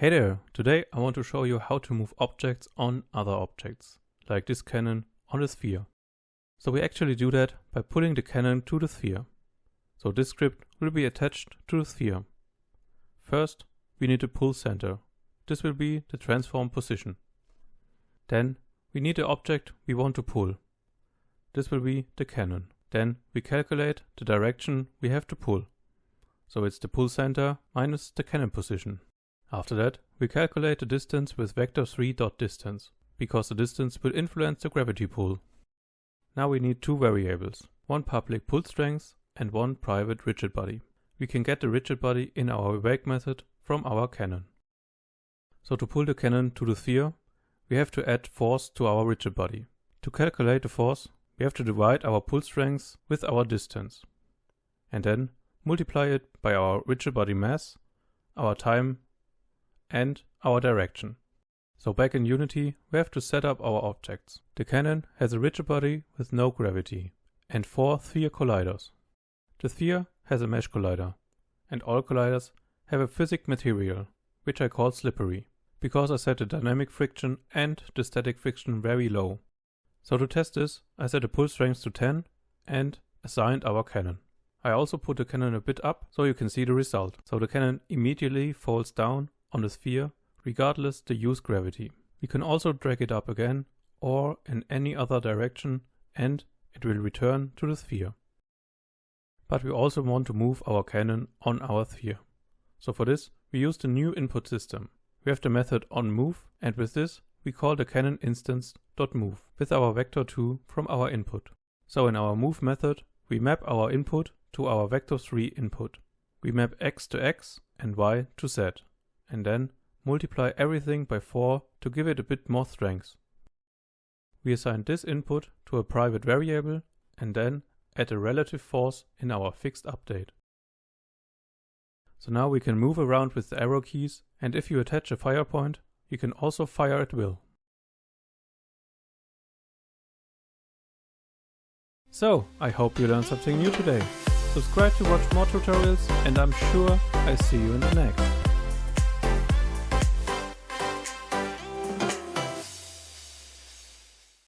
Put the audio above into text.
Hey there! Today I want to show you how to move objects on other objects, like this cannon on a sphere. So we actually do that by pulling the cannon to the sphere. So this script will be attached to the sphere. First, we need a pull center. This will be the transform position. Then we need the object we want to pull. This will be the cannon. Then we calculate the direction we have to pull. So it's the pull center minus the cannon position. After that, we calculate the distance with vector3.distance, because the distance will influence the gravity pull. Now we need two variables, one public pull strength and one private rigid body. We can get the rigid body in our wake method from our cannon. So to pull the cannon to the sphere, we have to add force to our rigid body. To calculate the force, we have to divide our pull strength with our distance, and then multiply it by our rigid body mass, our time, and our direction. So back in Unity, we have to set up our objects. The cannon has a rigid body with no gravity and 4 sphere colliders. The sphere has a mesh collider, and all colliders have a physics material, which I call slippery, because I set the dynamic friction and the static friction very low. So to test this, I set the pull strength to 10 and assigned our cannon. I also put the cannon a bit up so you can see the result. So the cannon immediately falls down on the sphere regardless the used gravity. We can also drag it up again or in any other direction and it will return to the sphere. But we also want to move our cannon on our sphere. So for this we use the new input system. We have the method onMove, and with this we call the cannon instance.move with our vector2 from our input. So in our move method we map our input to our vector3 input. We map x to x and y to z, and then multiply everything by 4 to give it a bit more strength. We assign this input to a private variable and then add a relative force in our fixed update. So now we can move around with the arrow keys, and if you attach a fire point, you can also fire at will. So, I hope you learned something new today. Subscribe to watch more tutorials, and I'm sure I see you in the next.